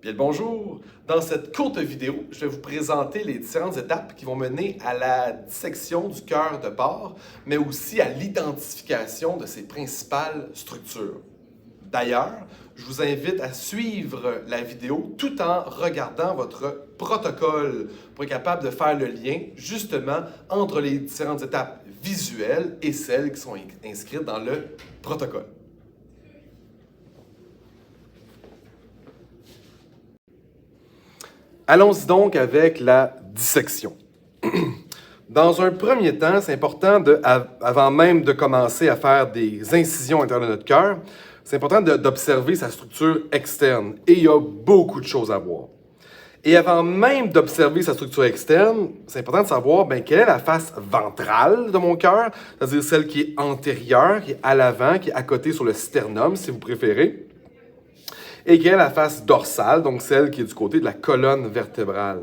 Bien le bonjour! Dans cette courte vidéo, je vais vous présenter les différentes étapes qui vont mener à la dissection du cœur de porc, mais aussi à l'identification de ses principales structures. D'ailleurs, je vous invite à suivre la vidéo tout en regardant votre protocole pour être capable de faire le lien justement entre les différentes étapes visuelles et celles qui sont inscrites dans le protocole. Allons-y donc avec la dissection. Dans un premier temps, c'est important, avant même de commencer à faire des incisions à l'intérieur de notre cœur, c'est important d'observer sa structure externe. Et il y a beaucoup de choses à voir. Et avant même d'observer sa structure externe, c'est important de savoir quelle est la face ventrale de mon cœur, c'est-à-dire celle qui est antérieure, qui est à l'avant, qui est à côté sur le sternum, si vous préférez. Et quelle est la face dorsale, donc celle qui est du côté de la colonne vertébrale.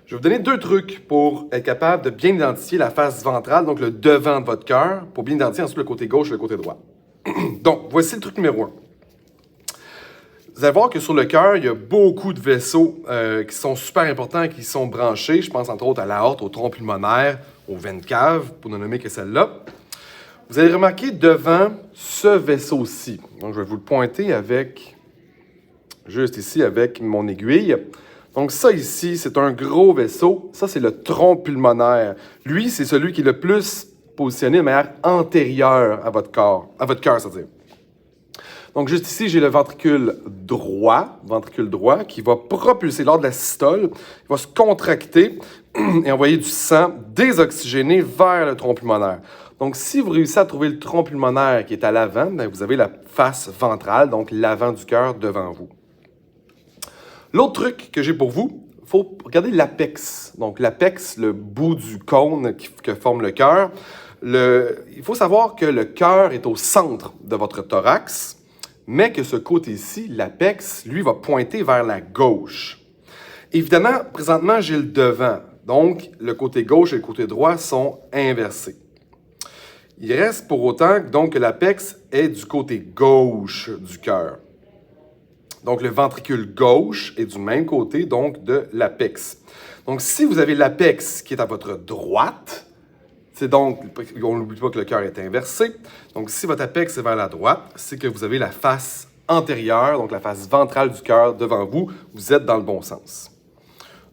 Je vais vous donner deux trucs pour être capable de bien identifier la face ventrale, donc le devant de votre cœur, pour bien identifier ensuite le côté gauche et le côté droit. Donc, voici le truc numéro 1. Vous allez voir que sur le cœur, il y a beaucoup de vaisseaux qui sont super importants et qui sont branchés. Je pense entre autres à l'aorte, au tronc pulmonaire, aux veines caves, pour ne nommer que celle-là. Vous allez remarquer devant ce vaisseau-ci. Donc, je vais vous le pointer juste ici avec mon aiguille. Donc ça ici, c'est un gros vaisseau. Ça, c'est le tronc pulmonaire. Lui, c'est celui qui est le plus positionné de manière antérieure à votre cœur, c'est-à-dire. Donc juste ici, j'ai le ventricule droit, qui va propulser lors de la systole, il va se contracter et envoyer du sang désoxygéné vers le tronc pulmonaire. Donc si vous réussissez à trouver le tronc pulmonaire qui est à l'avant, vous avez la face ventrale, donc l'avant du cœur devant vous. L'autre truc que j'ai pour vous, il faut regarder l'apex. Donc l'apex, le bout du cône que forme le cœur. Il faut savoir que le cœur est au centre de votre thorax, mais que ce côté-ci, l'apex, lui, va pointer vers la gauche. Évidemment, présentement, j'ai le devant. Donc, le côté gauche et le côté droit sont inversés. Il reste pour autant donc, que l'apex est du côté gauche du cœur. Donc, le ventricule gauche est du même côté, donc, de l'apex. Donc, si vous avez l'apex qui est à votre droite, c'est donc, on n'oublie pas que le cœur est inversé. Donc, si votre apex est vers la droite, c'est que vous avez la face antérieure, donc la face ventrale du cœur devant vous. Vous êtes dans le bon sens.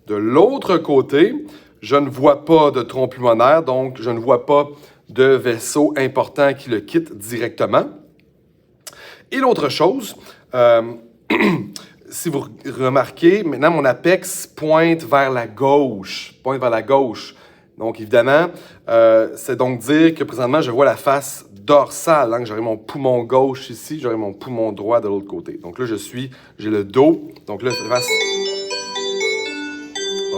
De l'autre côté, je ne vois pas de tronc pulmonaire, donc je ne vois pas de vaisseau important qui le quitte directement. Et l'autre chose, si vous remarquez, maintenant mon apex pointe vers la gauche. Donc, évidemment, c'est donc dire que présentement, je vois la face dorsale. Hein, j'aurai mon poumon gauche ici, j'aurai mon poumon droit de l'autre côté. Donc là, j'ai le dos. Donc là,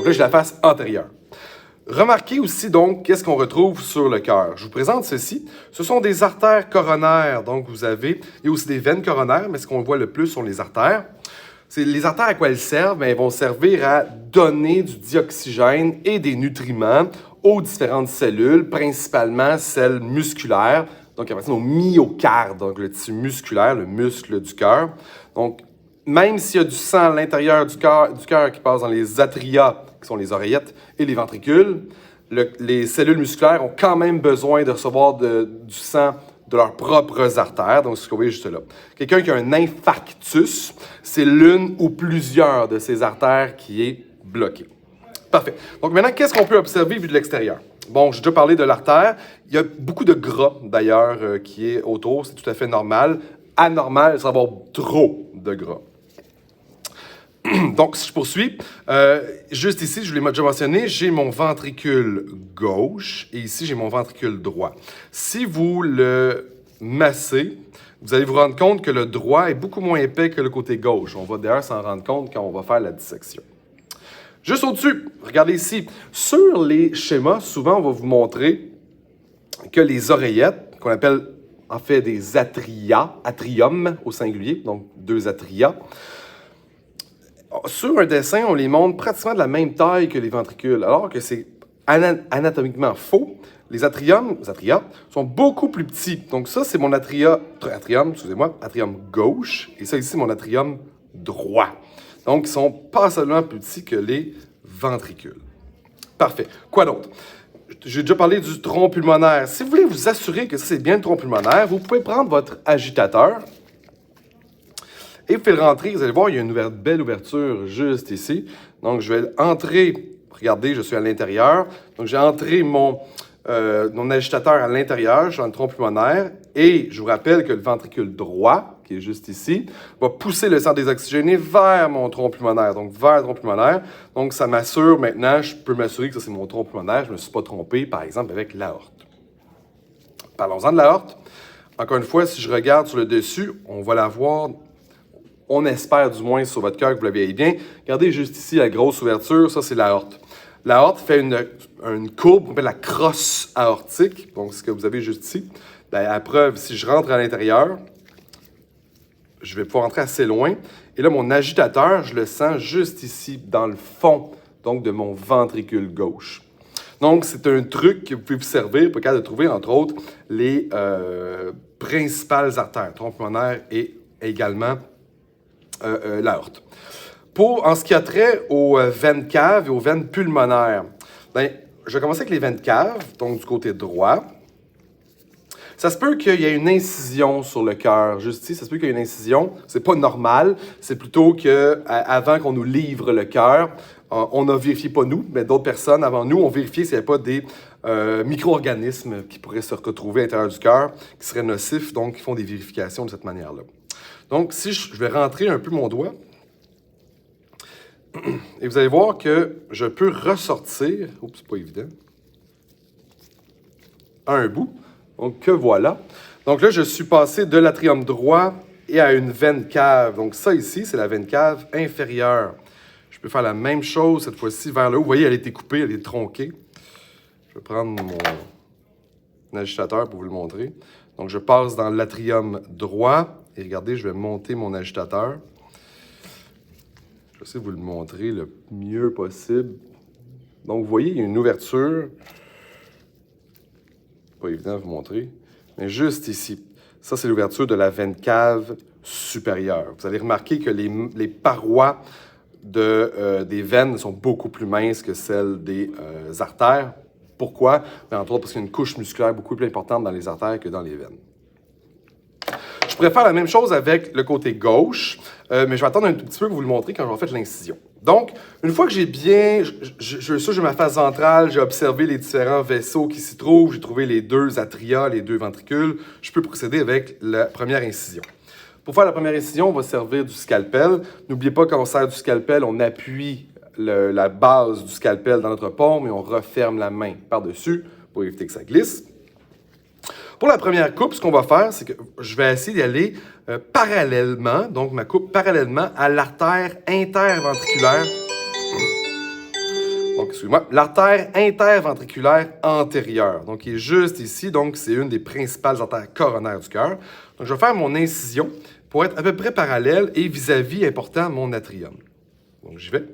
j'ai la face antérieure. Remarquez aussi, donc, qu'est-ce qu'on retrouve sur le cœur. Je vous présente ceci. Ce sont des artères coronaires. Donc, il y a aussi des veines coronaires, mais ce qu'on voit le plus sont les artères. Les artères, à quoi elles servent? Elles vont servir à donner du dioxygène et des nutriments aux différentes cellules, principalement celles musculaires, donc appartiennent au myocarde, donc le tissu musculaire, le muscle du cœur. Donc, même s'il y a du sang à l'intérieur du cœur qui passe dans les atria, qui sont les oreillettes, et les ventricules, les cellules musculaires ont quand même besoin de recevoir du sang de leurs propres artères, donc ce que vous voyez juste là. Quelqu'un qui a un infarctus, c'est l'une ou plusieurs de ces artères qui est bloquée. Parfait. Donc maintenant, qu'est-ce qu'on peut observer vu de l'extérieur? Bon, j'ai déjà parlé de l'artère. Il y a beaucoup de gras, d'ailleurs, qui est autour. C'est tout à fait normal. Anormal, c'est d'avoir trop de gras. Donc, si je poursuis, juste ici, je vous l'ai déjà mentionné, j'ai mon ventricule gauche et ici, j'ai mon ventricule droit. Si vous le massez, vous allez vous rendre compte que le droit est beaucoup moins épais que le côté gauche. On va d'ailleurs s'en rendre compte quand on va faire la dissection. Juste au-dessus, regardez ici. Sur les schémas, souvent, on va vous montrer que les oreillettes, qu'on appelle en fait des atrium au singulier, donc 2 atria, sur un dessin, on les montre pratiquement de la même taille que les ventricules, alors que c'est anatomiquement faux. Les atria sont beaucoup plus petits. Donc ça, c'est mon atrium gauche, et ça ici, c'est mon atrium droit. Donc, ils sont pas seulement plus petits que les ventricules. Parfait. Quoi d'autre? J'ai déjà parlé du tronc pulmonaire. Si vous voulez vous assurer que ça, c'est bien le tronc pulmonaire, vous pouvez prendre votre agitateur et vous faites le rentrer. Vous allez voir, il y a une belle ouverture juste ici. Donc, je vais entrer. Regardez, je suis à l'intérieur. Donc, j'ai entré mon agitateur à l'intérieur, je suis dans le tronc pulmonaire. Et je vous rappelle que le ventricule droit, qui est juste ici, va pousser le sang désoxygéné vers mon tronc pulmonaire, donc vers le tronc pulmonaire. Donc, ça m'assure maintenant, je peux m'assurer que ça, c'est mon tronc pulmonaire. Je ne me suis pas trompé, par exemple, avec l'aorte. Parlons-en de l'aorte. Encore une fois, si je regarde sur le dessus, on va la voir. On espère du moins sur votre cœur que vous la voyez bien. Regardez juste ici la grosse ouverture, ça c'est l'aorte. L'aorte fait une courbe qu'on appelle la crosse aortique, donc ce que vous avez juste ici. La preuve, si je rentre à l'intérieur, je vais pouvoir rentrer assez loin. Et là, mon agitateur, je le sens juste ici, dans le fond, donc de mon ventricule gauche. Donc, c'est un truc que vous pouvez vous servir pour de trouver, entre autres, les principales artères, tronc pulmonaire et également l'aorte. En ce qui a trait aux veines caves et aux veines pulmonaires, je vais commencer avec les veines caves, donc du côté droit. Ça se peut qu'il y ait une incision sur le cœur, juste ici, ça se peut qu'il y ait une incision. C'est pas normal, c'est plutôt qu'avant qu'on nous livre le cœur, on a vérifié, pas nous, mais d'autres personnes avant nous ont vérifié s'il n'y avait pas des micro-organismes qui pourraient se retrouver à l'intérieur du cœur, qui seraient nocifs, donc ils font des vérifications de cette manière-là. Donc, si je vais rentrer un peu mon doigt, et vous allez voir que je peux ressortir, oups, c'est pas évident, un bout, donc que voilà. Donc là, je suis passé de l'atrium droit et à une veine cave. Donc ça ici, c'est la veine cave inférieure. Je peux faire la même chose cette fois-ci vers le haut. Vous voyez, elle a été coupée, elle est tronquée. Je vais prendre mon agitateur pour vous le montrer. Donc je passe dans l'atrium droit. Et regardez, je vais monter mon agitateur. Je vais essayer de vous le montrer le mieux possible. Donc, vous voyez, il y a une ouverture. Pas évident de vous montrer. Mais juste ici. Ça, c'est l'ouverture de la veine cave supérieure. Vous allez remarquer que les parois des veines sont beaucoup plus minces que celles des artères. Pourquoi? Bien, entre autres, parce qu'il y a une couche musculaire beaucoup plus importante dans les artères que dans les veines. Je pourrais faire la même chose avec le côté gauche, mais je vais attendre un tout petit peu pour vous le montrer quand je vais faire l'incision. Donc, une fois que j'ai bien, j'ai ma face ventrale, j'ai observé les différents vaisseaux qui s'y trouvent, j'ai trouvé les deux atria, les deux ventricules, je peux procéder avec la première incision. Pour faire la première incision, on va servir du scalpel. N'oubliez pas, quand on sert du scalpel, on appuie la base du scalpel dans notre paume et on referme la main par-dessus pour éviter que ça glisse. Pour la première coupe, ce qu'on va faire, c'est que je vais essayer d'y aller parallèlement, donc ma coupe parallèlement à l'artère interventriculaire. Donc, excusez-moi, l'artère interventriculaire antérieure, donc qui est juste ici, donc c'est une des principales artères coronaires du cœur. Donc, je vais faire mon incision pour être à peu près parallèle et vis-à-vis important mon atrium. Donc, j'y vais.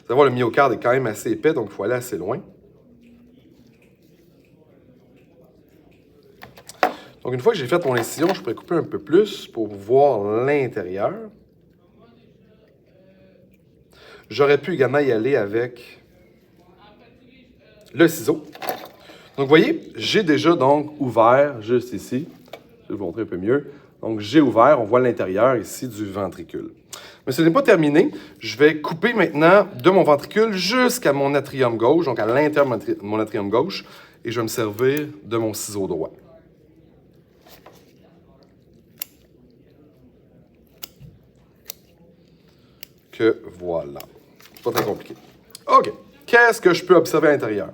Vous allez voir, le myocarde est quand même assez épais, donc il faut aller assez loin. Donc, une fois que j'ai fait mon incision, je pourrais couper un peu plus pour voir l'intérieur. J'aurais pu également y aller avec le ciseau. Donc, vous voyez, j'ai déjà donc ouvert juste ici. Je vais vous montrer un peu mieux. Donc, j'ai ouvert, on voit l'intérieur ici du ventricule. Mais ce n'est pas terminé. Je vais couper maintenant de mon ventricule jusqu'à mon atrium gauche, donc à l'intérieur de mon atrium gauche, et je vais me servir de mon ciseau droit. Que voilà. C'est pas très compliqué. OK. Qu'est-ce que je peux observer à l'intérieur?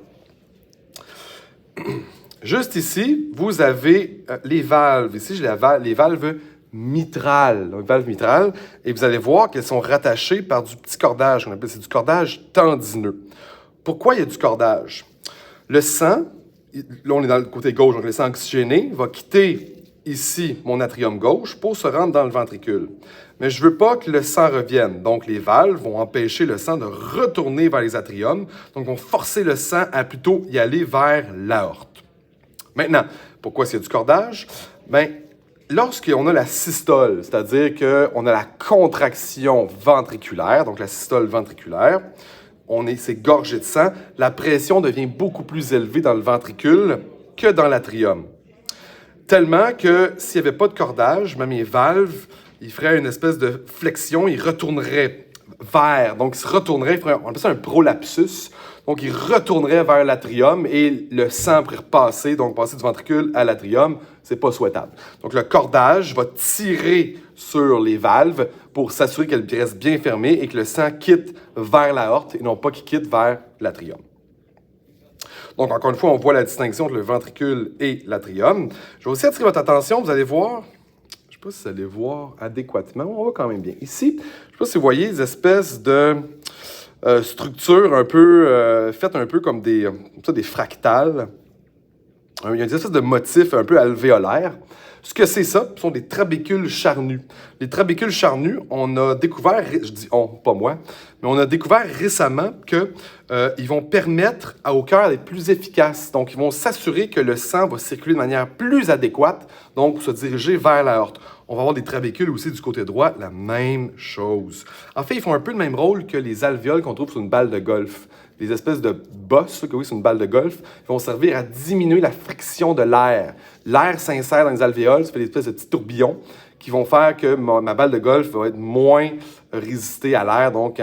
Juste ici, vous avez les valves. Ici, j'ai les valves mitrales. Donc, valves mitrales. Et vous allez voir qu'elles sont rattachées par du petit cordage. On appelle ça du cordage tendineux. Pourquoi il y a du cordage? Le sang, là, on est dans le côté gauche, donc le sang oxygéné va quitter ici mon atrium gauche pour se rendre dans le ventricule. Mais je ne veux pas que le sang revienne. Donc, les valves vont empêcher le sang de retourner vers les atriums. Donc, vont forcer le sang à plutôt y aller vers l'aorte. Maintenant, pourquoi s'il y a du cordage? Bien, lorsqu'on a la systole, c'est-à-dire qu'on a la contraction ventriculaire, donc la systole ventriculaire, c'est gorgé de sang, la pression devient beaucoup plus élevée dans le ventricule que dans l'atrium. Tellement que s'il n'y avait pas de cordage, même les valves, ils feraient une espèce de flexion, ils retourneraient vers, donc ils se retourneraient, on appelle ça un prolapsus, donc ils retourneraient vers l'atrium et le sang pourrait repasser, donc passer du ventricule à l'atrium, c'est pas souhaitable. Donc le cordage va tirer sur les valves pour s'assurer qu'elles restent bien fermées et que le sang quitte vers l'aorte et non pas qu'il quitte vers l'atrium. Donc, encore une fois, on voit la distinction entre le ventricule et l'atrium. Je vais aussi attirer votre attention, vous allez voir, je ne sais pas si vous allez voir adéquatement, on voit quand même bien. Ici, je ne sais pas si vous voyez des espèces de structures un peu faites un peu comme des fractales. Il y a des espèces de motifs un peu alvéolaires. Ce que c'est ça, ce sont des trabécules charnus. Les trabécules charnus, on a découvert, je dis on, pas moi, mais on a découvert récemment qu'ils vont permettre au cœur d'être plus efficace. Donc, ils vont s'assurer que le sang va circuler de manière plus adéquate, donc pour se diriger vers l'aorte. On va avoir des trabécules aussi du côté droit, la même chose. En fait, ils font un peu le même rôle que les alvéoles qu'on trouve sur une balle de golf. Des espèces de bosses, que oui, c'est une balle de golf, qui vont servir à diminuer la friction de l'air. L'air s'insère dans les alvéoles, ça fait des espèces de petits tourbillons qui vont faire que ma balle de golf va être moins résistée à l'air, donc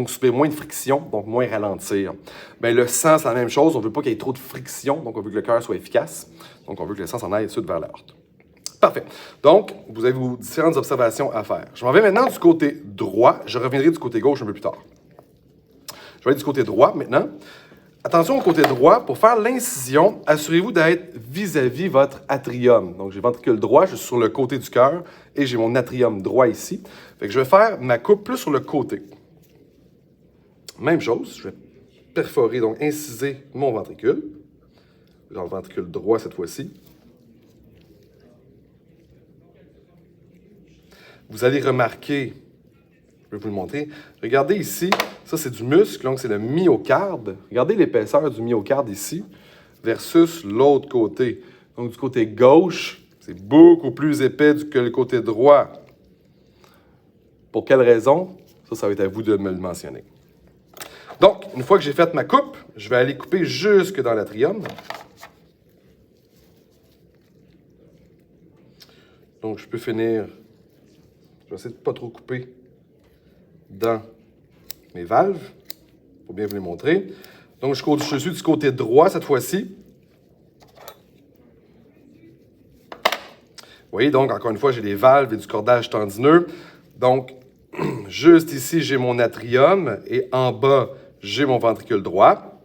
subir moins de friction, donc moins ralentir. Bien, le sang, c'est la même chose. On ne veut pas qu'il y ait trop de friction, donc on veut que le cœur soit efficace. Donc, on veut que le sang s'en aille vers l'aorte. Parfait. Donc, vous avez vos différentes observations à faire. Je m'en vais maintenant du côté droit. Je reviendrai du côté gauche un peu plus tard. Je vais aller du côté droit maintenant. Attention au côté droit, pour faire l'incision, assurez-vous d'être vis-à-vis votre atrium. Donc, j'ai ventricule droit, je suis sur le côté du cœur et j'ai mon atrium droit ici. Fait que je vais faire ma coupe plus sur le côté. Même chose, je vais perforer, donc inciser mon ventricule. Dans le ventricule droit cette fois-ci. Vous allez remarquer, je vais vous le montrer, regardez ici, ça c'est du muscle, donc c'est le myocarde. Regardez l'épaisseur du myocarde ici versus l'autre côté. Donc du côté gauche, c'est beaucoup plus épais que le côté droit. Pour quelle raison? Ça va être à vous de me le mentionner. Donc, une fois que j'ai fait ma coupe, je vais aller couper jusque dans l'atrium. Donc, je peux finir, je vais essayer de ne pas trop couper dans mes valves, pour bien vous les montrer. Donc, je suis du côté droit cette fois-ci. Vous voyez, donc, encore une fois, j'ai des valves et du cordage tendineux. Donc, juste ici, j'ai mon atrium et en bas, j'ai mon ventricule droit.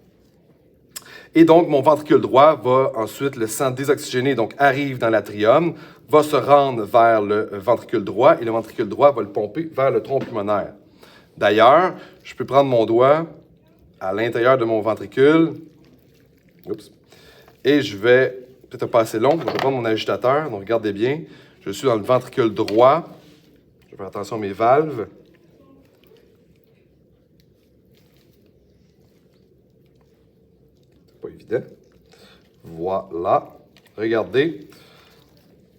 Et donc, mon ventricule droit va ensuite, le sang désoxygéné, donc arrive dans l'atrium, va se rendre vers le ventricule droit et le ventricule droit va le pomper vers le tronc pulmonaire. D'ailleurs, je peux prendre mon doigt à l'intérieur de mon ventricule. Oups. Et je vais, peut-être pas assez long, je vais prendre mon agitateur. Donc, regardez bien, je suis dans le ventricule droit. Je vais faire attention à mes valves. C'est pas évident. Voilà. Regardez.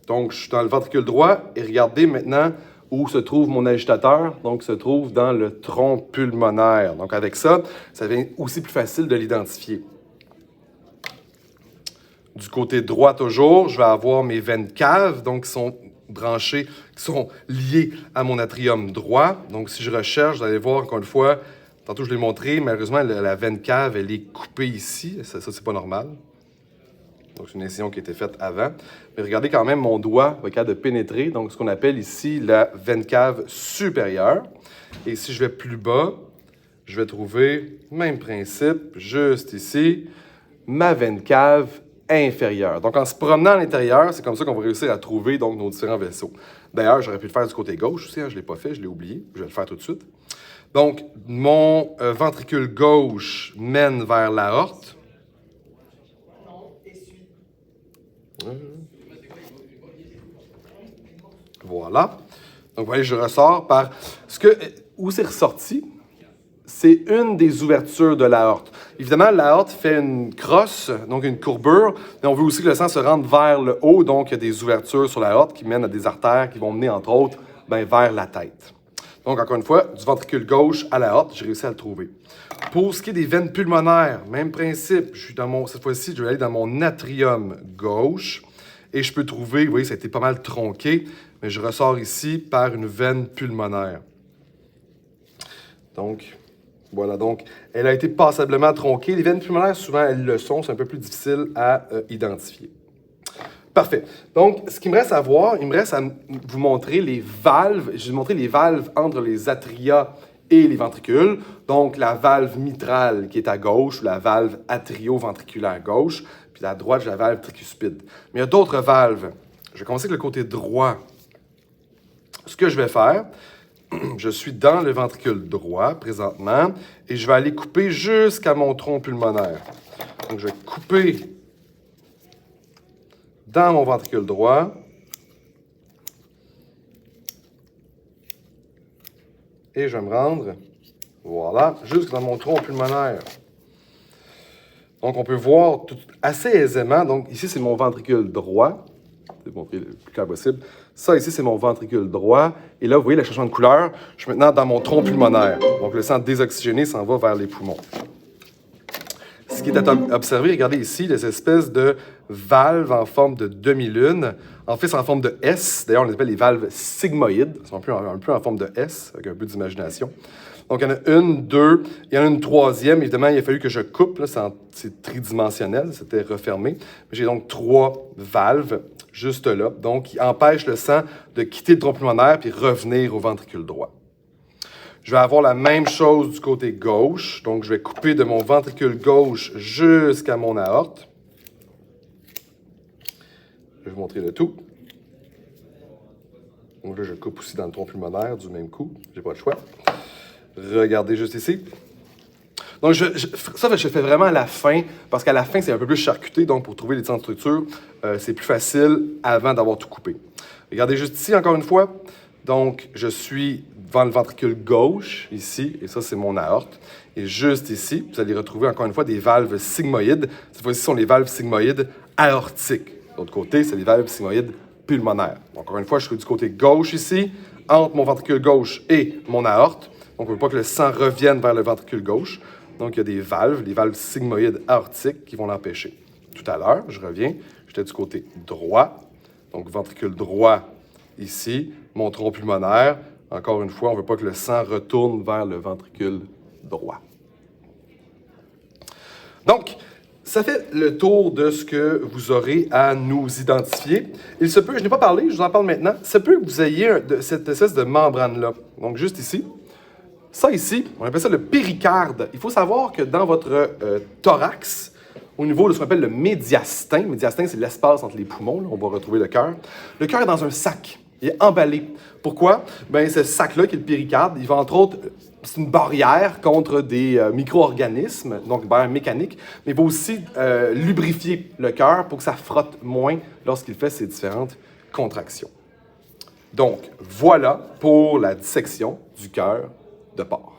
Donc, je suis dans le ventricule droit et regardez maintenant où se trouve mon agitateur. Donc, se trouve dans le tronc pulmonaire. Donc, avec ça, ça devient aussi plus facile de l'identifier. Du côté droit toujours, je vais avoir mes veines caves, donc qui sont branchées, qui sont liées à mon atrium droit. Donc, si je recherche, vous allez voir encore une fois, tantôt je l'ai montré, malheureusement, la veine cave, elle est coupée ici. Ça c'est pas normal. Donc, c'est une incision qui a été faite avant. Mais regardez quand même, mon doigt va être capable de pénétrer, donc ce qu'on appelle ici la veine cave supérieure. Et si je vais plus bas, je vais trouver, même principe, juste ici, ma veine cave inférieure. Donc, en se promenant à l'intérieur, c'est comme ça qu'on va réussir à trouver donc, nos différents vaisseaux. D'ailleurs, j'aurais pu le faire du côté gauche aussi, hein, je ne l'ai pas fait, je l'ai oublié. Je vais le faire tout de suite. Donc, mon ventricule gauche mène vers l'aorte. Voilà. Donc, vous voyez, je ressors par... Où c'est ressorti? c'est une des ouvertures de l'aorte. Évidemment, l'aorte fait une crosse, donc une courbure, mais on veut aussi que le sang se rende vers le haut, donc il y a des ouvertures sur l'aorte qui mènent à des artères qui vont mener, entre autres, vers la tête. Donc, encore une fois, du ventricule gauche à l'aorte, j'ai réussi à le trouver. Pour ce qui est des veines pulmonaires, même principe, cette fois-ci, je vais aller dans mon atrium gauche et je peux trouver, vous voyez, ça a été pas mal tronqué, mais je ressors ici par une veine pulmonaire. Donc, voilà, donc, elle a été passablement tronquée. Les veines pulmonaires, souvent, elles le sont. C'est un peu plus difficile à identifier. Parfait. Donc, ce qu'il me reste à voir, il me reste à vous montrer les valves. Je vais vous montrer les valves entre les atria et les ventricules. Donc, la valve mitrale qui est à gauche, la valve atrio-ventriculaire gauche, puis à droite, j'ai la valve tricuspide. Mais il y a d'autres valves. Je vais commencer avec le côté droit. Ce que je vais faire, je suis dans le ventricule droit présentement et je vais aller couper jusqu'à mon tronc pulmonaire. Donc, je vais couper dans mon ventricule droit et je vais me rendre, voilà, jusque dans mon tronc pulmonaire. Donc, on peut voir assez aisément. Donc, ici, c'est mon ventricule droit. Je vais montrer le plus clair possible. Ça, ici, c'est mon ventricule droit. Et là, vous voyez le changement de couleur. Je suis maintenant dans mon tronc pulmonaire. Donc, le sang désoxygéné s'en va vers les poumons. Ce qui est à observer, regardez ici, les espèces de valves en forme de demi-lune. En fait, c'est en forme de S. D'ailleurs, on les appelle les valves sigmoïdes. Ils sont un peu en forme de S, avec un peu d'imagination. Donc, il y en a une, deux, il y en a une troisième. Évidemment, il a fallu que je coupe. C'est tridimensionnel, c'était refermé. J'ai donc 3 valves juste là, donc qui empêchent le sang de quitter le tronc pulmonaire puis revenir au ventricule droit. Je vais avoir la même chose du côté gauche. Donc, je vais couper de mon ventricule gauche jusqu'à mon aorte. Je vais vous montrer le tout. Donc là, je coupe aussi dans le tronc pulmonaire du même coup. Je n'ai pas le choix. Regardez juste ici. Donc, je fais vraiment à la fin, parce qu'à la fin, c'est un peu plus charcuté. Donc, pour trouver les différentes structures, c'est plus facile avant d'avoir tout coupé. Regardez juste ici, encore une fois. Donc, je suis devant le ventricule gauche, ici, et ça, c'est mon aorte. Et juste ici, vous allez retrouver encore une fois des valves sigmoïdes. Cette fois-ci, ce sont les valves sigmoïdes aortiques. De l'autre côté, c'est les valves sigmoïdes pulmonaires. Donc, encore une fois, je suis du côté gauche ici, entre mon ventricule gauche et mon aorte. Donc, on ne veut pas que le sang revienne vers le ventricule gauche. Donc, il y a des valves, les valves sigmoïdes aortiques, qui vont l'empêcher. Tout à l'heure, je reviens, j'étais du côté droit. Donc, ventricule droit ici, mon tronc pulmonaire. Encore une fois, on ne veut pas que le sang retourne vers le ventricule droit. Donc, ça fait le tour de ce que vous aurez à nous identifier. Il se peut, je n'ai pas parlé, je vous en parle maintenant, il se peut que vous ayez cette espèce de membrane-là. Donc, juste ici. Ça ici, on appelle ça le péricarde. Il faut savoir que dans votre thorax, au niveau de ce qu'on appelle le médiastin, c'est l'espace entre les poumons, là, on va retrouver le cœur. Le cœur est dans un sac, il est emballé. Pourquoi? Bien, ce sac-là, qui est le péricarde, il va entre autres, c'est une barrière contre des micro-organismes, donc une barrière mécanique, mais il va aussi lubrifier le cœur pour que ça frotte moins lorsqu'il fait ses différentes contractions. Donc, voilà pour la dissection du cœur de porc.